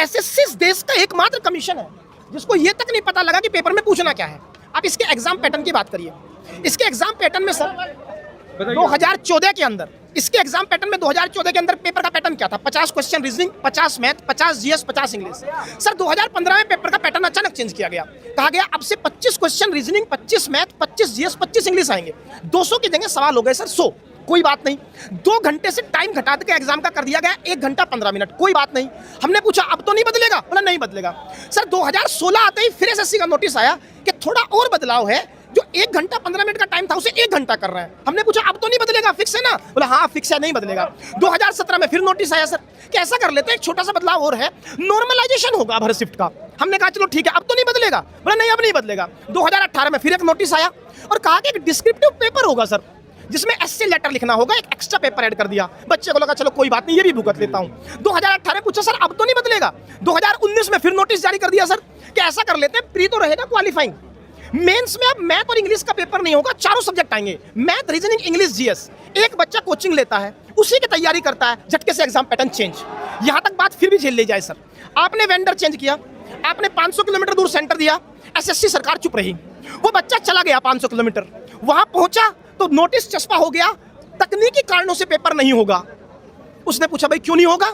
SSC इस देश का एकमात्र कमीशन है जिसको ये तक नहीं पता लगा कि पेपर में पूछना क्या है। आप इसके एग्जाम पैटर्न की बात करिए। इसके एग्जाम पैटर्न में सर 2014 के अंदर, इसके एग्जाम पैटर्न में 2014 के अंदर पेपर का पैटर्न क्या था? 50 question reasoning, 50 math, 50 GS, 50 English. Sir 2015 में पेपर का पैटर्न अचानक चेंज किया गया। कहा गया अब से 25 question reasoning, 25 math, 25 GS, 25 English आएंगे। 200 की जगह सवाल हो गए सर 100। कोई बात नहीं। 2 घंटे से टाइम घटा के एग्जाम का कर दिया गया 1 घंटा 15 मिनट। कोई बात नहीं। हमने पूछा अब तो नहीं बदलेगा? बोला नहीं बदलेगा। सर 2016 आते ही फिर एसएससी का नोटिस आया कि थोड़ा और बदलाव है, जो 1 घंटा 15 मिनट का टाइम था उसे 1 घंटा कर रहे हैं। हमने पूछा अब तो नहीं बदलेगा, फिक्स है ना? बोला हाँ फिक्स है, नहीं बदलेगा। 2017 में फिर नोटिस आया सर कि ऐसा कर लेते हैं, एक छोटा सा बदलाव और है, नॉर्मलाइजेशन होगा हर शिफ्ट का। हमने कहा चलो ठीक है, अब तो नहीं बदलेगा। बोला नहीं अब नहीं बदलेगा। 2018 में फिर एक नोटिस आया और कहा कि एक डिस्क्रिप्टिव पेपर होगा सर, जिसमें एस्से लेटर लिखना होगा, एक एक्स्ट्रा पेपर ऐड कर दिया। बच्चे को लगा चलो कोई बात नहीं, ये भी भुगत लेता हूं। 2018 में पूछा सर अब तो नहीं बदलेगा। 2019 में फिर नोटिस जारी कर दिया सर कि ऐसा कर लेते हैं, प्री तो रहेगा, क्वालिफाइंग मेंस में अब मैथ और इंग्लिश का पेपर नहीं होगा, चारों सब्जेक्ट आएंगे, मैथ, रीजनिंग, इंग्लिश, जीएस। एक बच्चा कोचिंग लेता है, उसी की तैयारी करता है, झटके से एग्जाम पैटर्न चेंज। यहां तक बात फिर भी झेल ले जाए सर, आपने वेंडर चेंज किया, आपने 500 किलोमीटर दूर सेंटर दिया, एसएससी सरकार चुप रही। वो बच्चा चला गया 500 किलोमीटर, वहां पहुंचा तो नोटिस चस्पा हो गया, तकनीकी कारणों से पेपर नहीं होगा। उसने पूछा भाई क्यों नहीं होगा?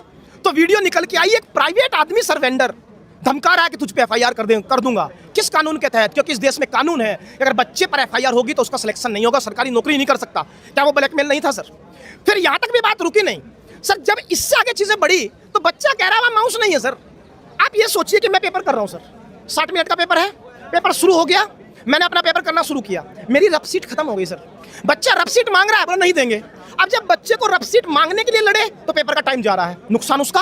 तो वीडियो निकल के आई, एक प्राइवेट आदमी सर वेंडर धमका रहा है कि तुझ पे एफआईआर कर दूंगा। किस कानून के तहत? क्योंकि इस देश में कानून है, अगर बच्चे पर एफआईआर होगी तो उसका सिलेक्शन नहीं होगा, सरकारी नौकरी नहीं कर सकता। क्या वो ब्लैकमेल नहीं था सर? फिर यहां तक भी बात रुकी नहीं सर, जब इससे आगे चीजें बढ़ी तो बच्चा कह रहा है माउस नहीं है सर। आप ये सोचिए कि मैं पेपर कर रहा हूं सर, 60 मिनट का पेपर है, पेपर शुरू हो गया, मैंने अपना पेपर करना शुरू किया, मेरी रफ सीट खत्म हो गई सर। बच्चा रफ सीट मांग रहा है, बोला नहीं देंगे। अब जब बच्चे को रफ सीट मांगने के लिए लड़े तो पेपर का टाइम जा रहा है, नुकसान उसका,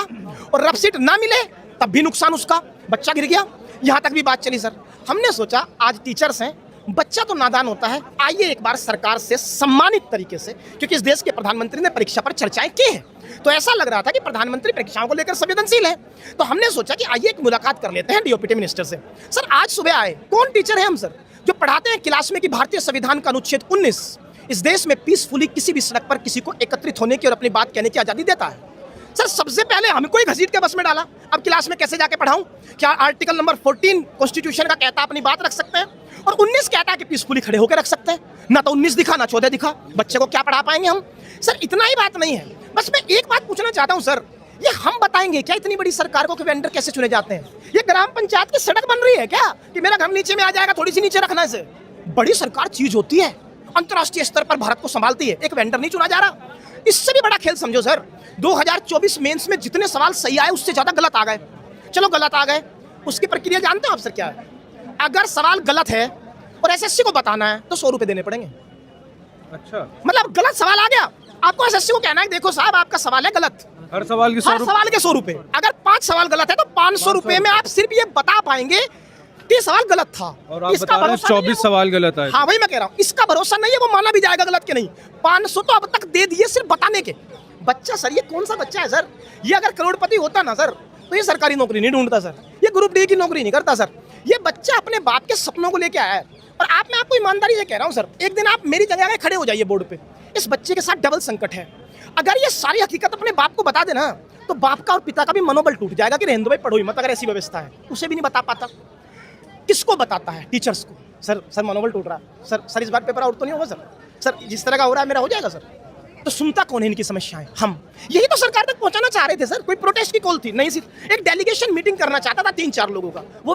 और रफ सीट ना मिले तब भी नुकसान उसका, बच्चा गिर गया। यहां तक भी बात चली सर। हमने सोचा आज टीचर्स हैं, बच्चा तो नादान होता है, आइए एक बार सरकार से सम्मानित तरीके से, क्योंकि इस देश के प्रधानमंत्री ने परीक्षा पर चर्चाएं की हैं, तो ऐसा लग रहा था कि प्रधानमंत्री परीक्षाओं को लेकर संवेदनशील है। तो हमने सोचा कि आइए एक मुलाकात कर लेते हैं डीओपीटी मिनिस्टर से। सर आज सुबह आए, कौन टीचर है हम सर, जो पढ़ाते हैं क्लास में कि भारतीय संविधान का अनुच्छेद 19 इस देश में पीसफुली किसी भी सड़क पर किसी को एकत्रित होने की और अपनी बात कहने की आजादी देता है। सर सबसे पहले हमको ही घसीट के बस में डाला, अब क्लास में कैसे जाके पढ़ाऊं? क्या आर्टिकल नंबर 14 कॉन्स्टिट्यूशन का कहता है अपनी बात रख सकते हैं, और 19 कहता है कि पीसफुली खड़े होकर रख सकते हैं। ना तो 19 दिखा ना 14 दिखा, बच्चे को क्या पढ़ा पाएंगे हम? सर इतना ही बात नहीं है, बस मैं एक बात पूछना चाहता हूं सर, ये हम बताएंगे क्या इतनी बड़ी सरकार को कि वेंडर कैसे चुने जाते हैं? ये ग्राम पंचायत की सड़क बन रही है क्या कि मेरा घर नीचे में आ जाएगा, थोड़ी सी नीचे रखने से? बड़ी सरकार चीज होती है, अंतर्राष्ट्रीय स्तर पर भारत को संभालती है, एक वेंडर नहीं चुना जा रहा। इससे भी बड़ा खेल समझो सर, 2024 मेंस में जितने सवाल सही आए उससे ज्यादा गलत आ गए। चलो गलत आ गए, उसकी प्रक्रिया जानते हो आप सर क्या है? अगर सवाल गलत है और एसएससी को बताना है तो 100 रुपए देने पड़ेंगे। अच्छा, मतलब गलत सवाल आ गया, आपको एसएससी को कहना है देखो साहब आपका सवाल है गलत, हर सवाल के 100 रुपए। अगर 5 सवाल गलत है तो 500 रुपए में आप सिर्फ ये बता पाएंगे कि सवाल गलत था, और आप बता रहे हैं 24 सवाल गलत आए। हाँ वही मैं कह रहा हूँ, इसका भरोसा नहीं है, वो माना भी जाएगा गलत के नहीं। 500 तो अब तक दे दिए सिर्फ बताने के। बच्चा सर ये कौन सा बच्चा है सर? ये अगर करोड़पति होता ना सर तो ये सरकारी नौकरी नहीं ढूंढता सर, ये ग्रुप डी की नौकरी नहीं करता सर। ये बच्चा अपने बाप के सपनों को लेके आया है। और मैं आपको ईमानदारी से कह रहा हूँ सर, एक दिन आप मेरी जगह आगे खड़े हो जाइए बोर्ड पे, इस बच्चे के साथ डबल संकट है। अगर ये सारी हकीकत अपने बाप को बता देना तो बाप का और पिता का भी मनोबल टूट जाएगा कि रहने दो भाई, पढ़ो ही मत, अगर ऐसी व्यवस्था है। उसे भी नहीं बता पाता, किसको बताता है? टीचर्स को। सर मनोबल टूट रहा है सर इस बार पेपर आउट तो नहीं होगा सर जिस तरह का हो रहा है मेरा हो जाएगा सर। तो सुनता कौन है इनकी समस्याएं? हम। यही तो सरकार तक पहुंचाना चाह रहे थे सर, कोई प्रोटेस्ट की कॉल थी नहीं, सिर्फ एक डेलीगेशन मीटिंग करना चाहता था 3-4 लोगों का, वो भी